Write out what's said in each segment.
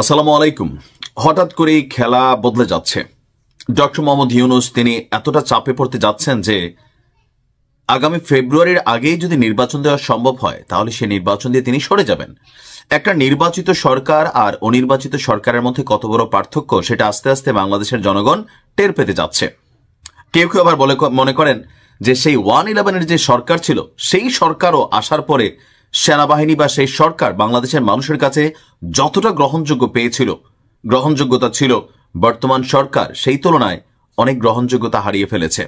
আসসালামু আলাইকুম। হঠাৎ করেই খেলা বদলে যাচ্ছে। ডক্টর মোহাম্মদ ইউনূস তিনি এতটা চাপে পড়তে যাচ্ছেন যে আগামী ফেব্রুয়ারির আগেই যদি নির্বাচন দেওয়া সম্ভব হয় তাহলে সে নির্বাচন দিয়ে তিনি সরে যাবেন। একটা নির্বাচিত সরকার আর অনির্বাচিত সরকারের মধ্যে কত বড় পার্থক্য সেটা আস্তে আস্তে বাংলাদেশের জনগণ টের পেতে যাচ্ছে। কেউ কেউ আবার মনে করেন যে সেই 111-এর যে সরকার ছিল সেই সরকারও আসার পরে সেনাবাহিনী বা সেই সরকার বাংলাদেশের মানুষের কাছে যতটা গ্রহণযোগ্যতা ছিল বর্তমান সরকার সেই তুলনায় অনেক গ্রহণযোগ্যতা হারিয়ে ফেলেছে।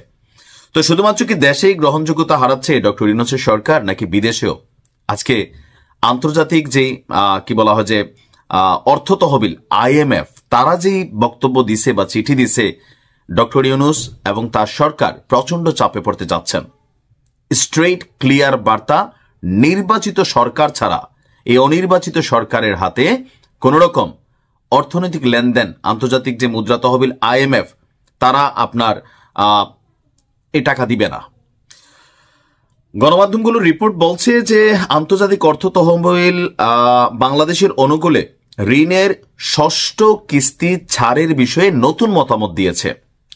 তো শুধুমাত্র কি দেশেই গ্রহণযোগ্যতা হারাচ্ছে ডক্টর ইউনূসের সরকার নাকি বিদেশেও? আজকে আন্তর্জাতিক যে কি বলা হয় যে অর্থ তহবিল IMF তারা যেই বক্তব্য দিছে বা চিঠি দিছে, ডক্টর ইউনূস এবং তার সরকার প্রচন্ড চাপে পড়তে যাচ্ছেন। স্ট্রেইট ক্লিয়ার বার্তা, নির্বাচিত সরকার ছাড়া এই অনির্বাচিত সরকারের হাতে কোন রকম অর্থনৈতিক লেনদেন আন্তর্জাতিক যে মুদ্রা তহবিল IMF তারা আপনার এই টাকা দিবে না। গণমাধ্যমগুলোর রিপোর্ট বলছে যে আন্তর্জাতিক অর্থ তহবিল বাংলাদেশের অনুকূলে ঋণের ষষ্ঠ কিস্তি ছাড়ের বিষয়ে নতুন মতামত দিয়েছে।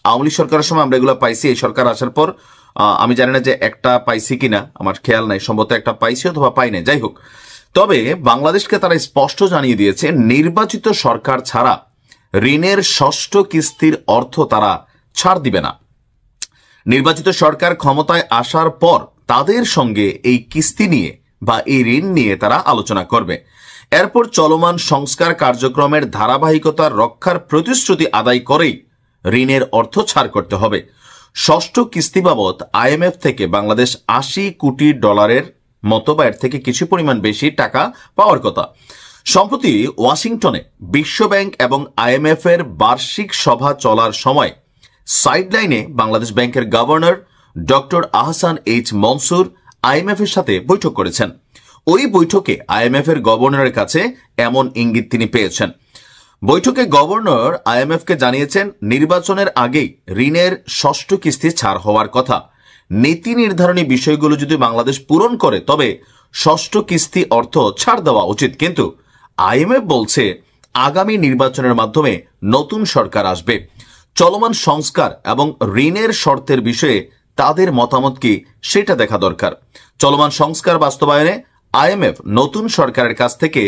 আওয়ামী লীগ সরকারের সময় আমরা এগুলো পাইছি, এই সরকার আসার পর আমি জানি না যে একটা পাইছি কিনা, আমার খেয়াল নাই, সম্ভবত একটা পাইছি অথবা পাই নাই, যাই হোক। তবে বাংলাদেশকে তারা স্পষ্ট জানিয়ে দিয়েছে নির্বাচিত সরকার ছাড়া ঋণের ষষ্ঠ কিস্তির অর্থ তারা ছাড় দিবে না। নির্বাচিত সরকার ক্ষমতায় আসার পর তাদের সঙ্গে এই কিস্তি নিয়ে বা এই ঋণ নিয়ে তারা আলোচনা করবে। এরপর চলমান সংস্কার কার্যক্রমের ধারাবাহিকতা রক্ষার প্রতিশ্রুতি আদায় করেই ঋণের অর্থ ছাড় করতে হবে। ষষ্ঠ কিস্তি বাবদ IMF থেকে বাংলাদেশ $80 কোটি মতো বা এর থেকে কিছু পরিমাণ বেশি টাকা পাওয়ার কথা। সম্প্রতি ওয়াশিংটনে বিশ্বব্যাংক এবং IMF এর বার্ষিক সভা চলার সময় সাইডলাইনে বাংলাদেশ ব্যাংকের governor doctor Ahsan H Mansur IMF এর সাথে বৈঠক করেছেন। ওই বৈঠকে IMF এর গভর্নরের কাছে এমন ইঙ্গিত তিনি পেয়েছেন। বৈঠকে গভর্নর IMF কে জানিয়েছেন নির্বাচনের আগেই ঋণের ষষ্ঠ কিস্তি ছাড় হওয়ার কথা। নীতি নির্ধারণী বিষয়গুলো যদি বাংলাদেশ পূরণ করে তবে ষষ্ঠ কিস্তি অর্থ ছাড় দেওয়া উচিত। কিন্তু IMF বলছে আগামী নির্বাচনের মাধ্যমে নতুন সরকার আসবে। চলমান সংস্কার এবং ঋণের শর্তের বিষয়ে তাদের মতামত কি সেটা দেখা দরকার। চলমান সংস্কার বাস্তবায়নে IMF নতুন সরকারের কাছ থেকে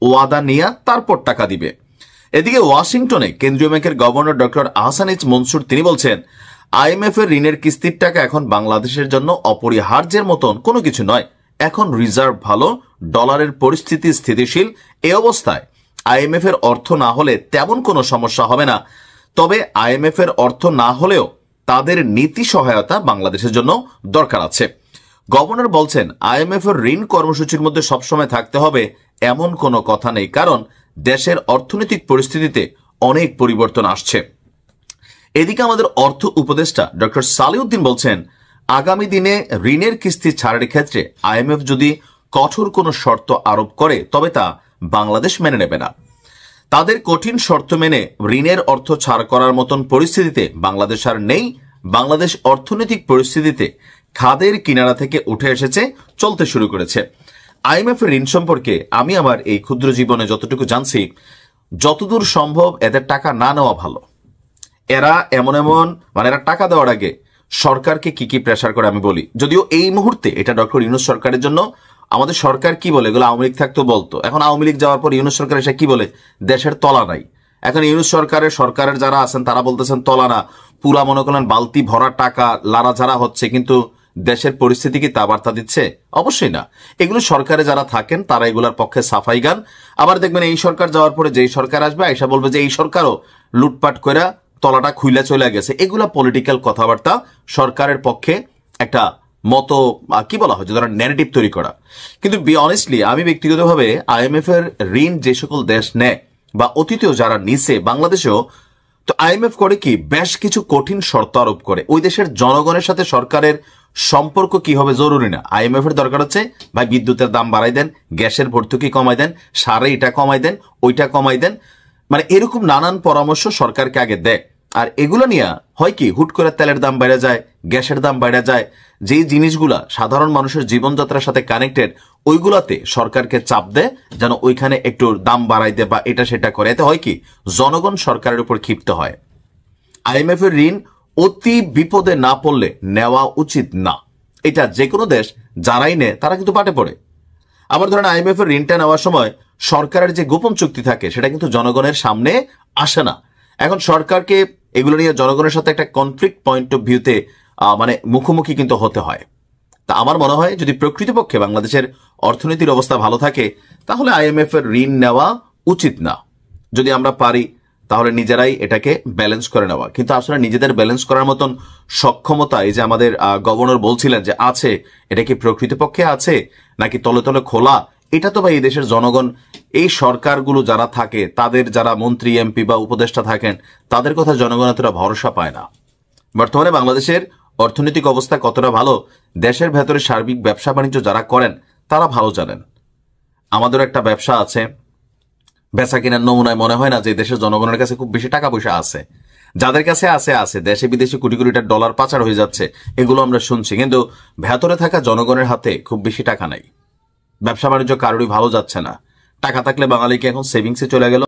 ওয়াদা নিয়ে তারপর টাকা দিবে। এদিকে ওয়াশিংটনে কেন্দ্রীয় ব্যাংকের governor doctor Ahsan H Mansur তিনি বলছেন IMF এর ঋণের কিস্তির টাকা এখন বাংলাদেশের জন্য অপরিহার্যের মতন কোনো কিছু নয়। এখন রিজার্ভ ভালো, ডলারের পরিস্থিতি স্থিতিশীল। এই অবস্থায় IMF এর অর্থ না হলে তেমন কোনো সমস্যা হবে না। তবে IMF এর অর্থ না হলেও তাদের নীতি সহায়তা বাংলাদেশের জন্য দরকার আছে। গভর্নর বলছেন IMF এর ঋণ কর্মসূচির মধ্যে সবসময় থাকতে হবে এমন কোনো কথা নেই, কারণ দেশের অর্থনৈতিক পরিস্থিতিতে অনেক পরিবর্তন আসছে। এদিকে আমাদের অর্থ উপদেষ্টা ডক্টর সালেউদ্দিন বলছেন আগামী দিনে ঋণের কিস্তি ছাড়ের ক্ষেত্রে IMF যদি কঠোর কোনো শর্ত আরোপ করে তবে তা বাংলাদেশ মেনে নেবে না। তাদের কঠিন শর্ত মেনে ঋণের অর্থ ছাড় করার মতন পরিস্থিতিতে বাংলাদেশ আর নেই। বাংলাদেশ অর্থনৈতিক পরিস্থিতিতে খাদের কিনারা থেকে উঠে এসেছে, চলতে শুরু করেছে। IMF এর ঋণ সম্পর্কে আমি আমার এই ক্ষুদ্র জীবনে যতটুকু জানছি, যতদূর সম্ভব এদের টাকা না নেওয়া ভালো। এরা এরা টাকা দেওয়ার আগে সরকারকে কি প্রেসার করে আমি বলি। যদিও এই মুহূর্তে এটা ডক্টর ইউনূস সরকারের জন্য আমাদের সরকার কি বলে, এগুলো আওয়ামী লীগ থাকতো বলতো। এখন আওয়ামী লীগ যাওয়ার পর ইউনূস সরকার এসে কি বলে, দেশের তলা নাই। এখন ইউনূস সরকারের যারা আছেন তারা বলতেছেন তলা না, পুরা মনে করলেন বালতি ভরা টাকা লাড়াঝাড়া হচ্ছে, কিন্তু দেশের পরিস্থিতি কি তা বার্তা দিচ্ছে? অবশ্যই না। এগুলো সরকারে যারা থাকেন তারা এগুলোর পক্ষে সাফাই গান। আবার দেখবেন এই সরকার যাওয়ার পরে যেই সরকার আসবে আয়সা বলবে যে এই সরকারও লুটপাট করে তলাটা খুইলা চলে গেছে। এগুলা পলিটিক্যাল কথাবার্তা, সরকারের পক্ষে একটা মতো কি বলা হয় যে ধরেন ন্যারেটিভ তৈরি করা। কিন্তু অনেস্টলি আমি ব্যক্তিগতভাবে IMF এর ঋণ যে সকল দেশ নেয় বা অতীতেও যারা নিছে বাংলাদেশেও, তো IMF করে কি বেশ কিছু কঠিন শর্ত আরোপ করে। ওই দেশের জনগণের সাথে সরকারের সম্পর্ক কি হবে জরুরি না। IMF এর দরকার হচ্ছে ভাই বিদ্যুতের দাম বাড়াই দেন, গ্যাসের ভর্তুকি কমাই দেন, সারে এটা কমাই দেন, ওইটা কমাই দেন, মানে এরকম নানান পরামর্শ সরকারকে আগে দেয়। আর এগুলো নিয়ে হয় কি, হুট করে তেলের দাম বেড়ে যায়, গ্যাসের দাম বেড়ে যায়, যেই জিনিসগুলা সাধারণ মানুষের জীবনযাত্রার সাথে কানেক্টেড, ওইগুলাতে সরকারকে চাপ দেয় যেন ওইখানে একটু দাম বাড়াই দেয় বা এটা সেটা করে। এতে হয় কি, জনগণ সরকারের উপর ক্ষিপ্ত হয়। আইএমএফ এর ঋণ অতি বিপদে না পড়লে নেওয়া উচিত না। এটা যে কোনো দেশ যারাই নেয় তারা কিন্তু পাটে পড়ে। আবার ধরেন আইএমএফ এর ঋণটা নেওয়ার সময় সরকারের যে গোপন চুক্তি থাকে সেটা কিন্তু জনগণের সামনে আসে না। এখন সরকারকে এগুলো নিয়ে জনগণের সাথে একটা কনফ্লিক্ট পয়েন্ট অফ ভিউতে মানে মুখোমুখি কিন্তু হতে হয়। তা আমার মনে হয় যদি প্রকৃতপক্ষে বাংলাদেশের অর্থনীতির অবস্থা ভালো থাকে তাহলে আইএমএফ এর ঋণ নেওয়া উচিত না। যদি আমরা পারি তাহলে নিজেরাই এটাকে ব্যালেন্স করে নেওয়া। কিন্তু আসলে নিজেদের ব্যালেন্স করার মতন সক্ষমতা এই যে আমাদের গভর্নর বলছিলেন যে আছে, এটা কি প্রকৃতপক্ষে আছে নাকি তলে তলে খোলা, এটা তো ভাই এই দেশের জনগণ, এই সরকারগুলো যারা থাকে তাদের যারা মন্ত্রী এমপি বা উপদেষ্টা থাকেন তাদের কথা জনগণ এতটা ভরসা পায় না। বর্তমানে বাংলাদেশের অর্থনৈতিক অবস্থা কতটা ভালো দেশের ভেতরে সার্বিক ব্যবসা বাণিজ্য যারা করেন তারা ভালো জানেন। আমাদের একটা ব্যবসা আছে, বেচা কেনার নমুনায় মনে হয় না যে দেশের জনগণের কাছে খুব বেশি টাকা পয়সা আছে। যাদের কাছে আছে দেশে বিদেশে কোটি কোটি ডলার পাচার হয়ে যাচ্ছে, এগুলো আমরা শুনছি, কিন্তু ভেতরে থাকা জনগণের হাতে খুব বেশি টাকা নাই। ব্যবসা বাণিজ্য কারোরই ভালো যাচ্ছে না। টাকা থাকলে বাঙালিকে এখন সেভিংসে চলে গেল।